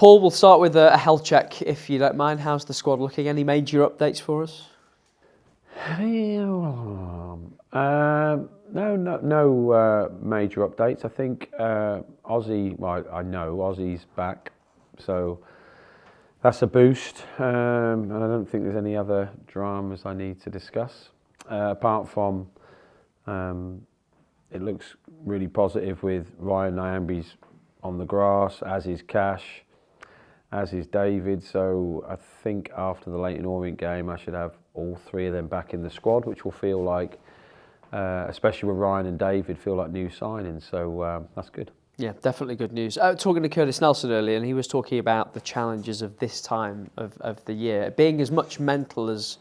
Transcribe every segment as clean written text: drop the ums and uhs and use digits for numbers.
Paul, we'll start with a health check, if you don't mind. How's the squad looking? Any major updates for us? No major updates. I think Ozzy, well, I know Ozzy's back, so that's a boost. And I don't think there's any other dramas I need to discuss. Apart from, it looks really positive with Ryan Nyambi's on the grass, as is Cash, as is David. So I think after the Leyton Orient game, I should have all three of them back in the squad, which will feel like, especially with Ryan and David, feel like new signings. So that's good. Yeah, definitely good news. Talking to Curtis Nelson earlier, and he was talking about the challenges of this time of the year, being as much mental as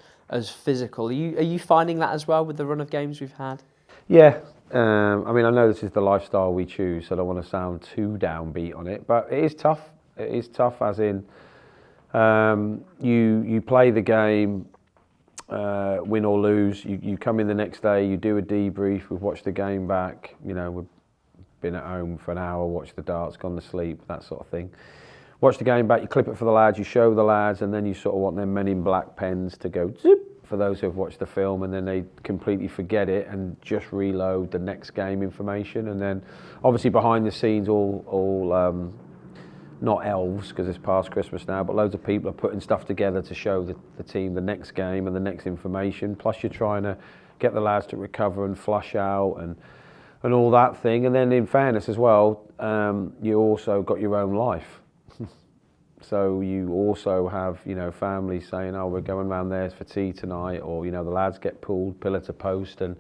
physical. Are you finding that as well with the run of games we've had? Yeah. I mean, I know this is the lifestyle we choose, so I don't want to sound too downbeat on it, but it is tough. It is tough, as in you play the game, win or lose. You come in the next day, you do a debrief. We've watched the game back. You know, we've been at home for an hour, watched the darts, gone to sleep, that sort of thing. Watch the game back. You clip it for the lads. You show the lads, and then you sort of want them Men in Black pens to go zip for those who have watched the film, and then they completely forget it and just reload the next game information. And then, obviously, behind the scenes, all not elves, because it's past Christmas now, but loads of people are putting stuff together to show the team the next game and the next information. Plus, you're trying to get the lads to recover and flush out and all that thing. And then, in fairness as well, you also got your own life. So you also have, you know, families saying, "Oh, we're going round there for tea tonight," or, you know, the lads get pulled pillar to post, and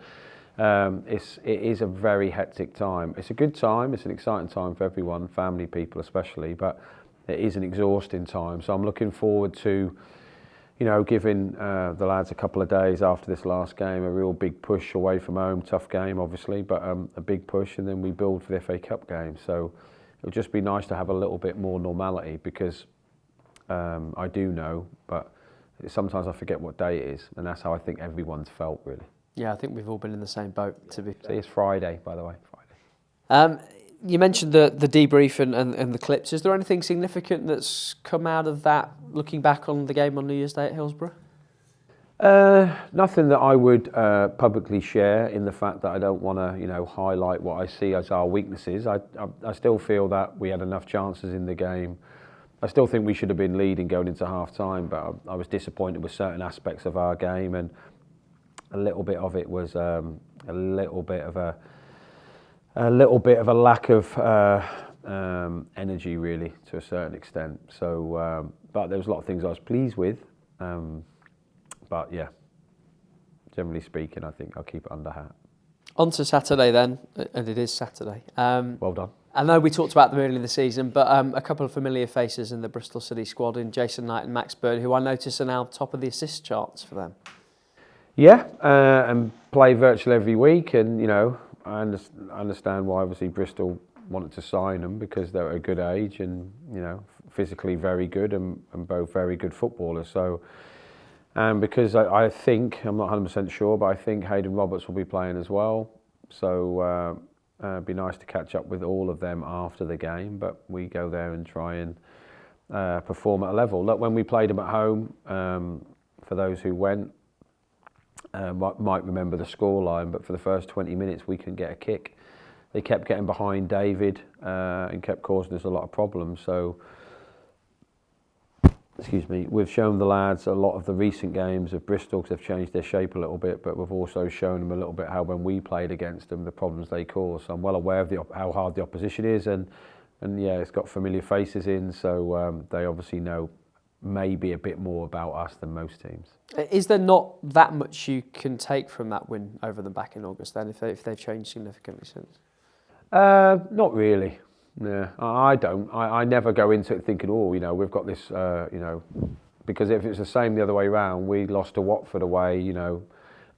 it is a very hectic time. It's a good time. It's an exciting time for everyone, family people especially, but it is an exhausting time. So I'm looking forward to, you know, giving the lads a couple of days after this last game, a real big push away from home. Tough game, obviously, but a big push, and then we build for the FA Cup game. So it'll just be nice to have a little bit more normality, because I do know, but sometimes I forget what day it is, and that's how I think everyone's felt, really. Yeah, I think we've all been in the same boat, to be fair. See, it's Friday, by the way. Friday. You mentioned the debrief and the clips. Is there anything significant that's come out of that, looking back on the game on New Year's Day at Hillsborough? Nothing that I would publicly share, in the fact that I don't want to, you know, highlight what I see as our weaknesses. I still feel that we had enough chances in the game. I still think we should have been leading going into half time, but I was disappointed with certain aspects of our game, and a little bit of it was a little bit of a lack of energy, really, to a certain extent. So, but there was a lot of things I was pleased with. But yeah, generally speaking, I think I'll keep it under hat. On to Saturday then, and it is Saturday. Well done. I know we talked about them earlier in the season, but a couple of familiar faces in the Bristol City squad, in Jason Knight and Max Bird, who I notice are now top of the assist charts for them. Yeah, and play virtually every week, and, you know, I understand why obviously Bristol wanted to sign them, because they're at a good age and, you know, physically very good, and both very good footballers. So, and because I think, I'm not 100% sure, but I think Hayden Roberts will be playing as well. So it'd be nice to catch up with all of them after the game, but we go there and try and perform at a level. Look, when we played them at home, for those who went, might remember the scoreline, but for the first 20 minutes we couldn't get a kick. They kept getting behind David and kept causing us a lot of problems. So, excuse me, we've shown the lads a lot of the recent games of Bristol, because they've changed their shape a little bit, but we've also shown them a little bit how, when we played against them, the problems they cause. So I'm well aware of how hard the opposition is, and yeah, it's got familiar faces in, so they obviously know maybe a bit more about us than most teams. Is there not that much you can take from that win over them back in August then, if they've changed significantly since? Not really. Yeah, I don't. I never go into it thinking, oh, you know, we've got this, you know, because if it's the same the other way around, we lost to Watford away, you know,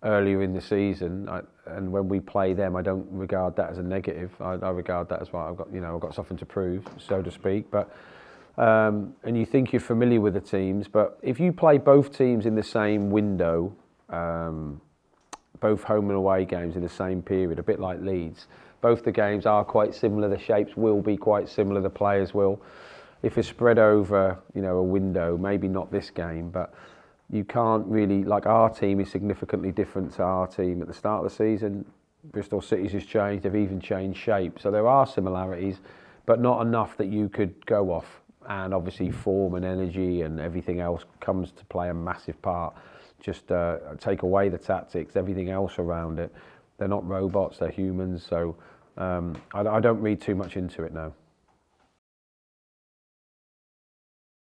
earlier in the season, and when we play them, I don't regard that as a negative. I regard that as, well, I've got something to prove, so to speak. But and you think you're familiar with the teams, but if you play both teams in the same window, both home and away games in the same period, a bit like Leeds, both the games are quite similar. The shapes will be quite similar. The players will. if it's spread over, you know, a window, maybe not this game, but you can't really, like our team is significantly different to our team at the start of the season. Bristol City's has changed, they've even changed shape. So there are similarities, but not enough that you could go off. And obviously form and energy and everything else comes to play a massive part. Just take away the tactics, everything else around it. They're not robots, they're humans. So I don't read too much into it now.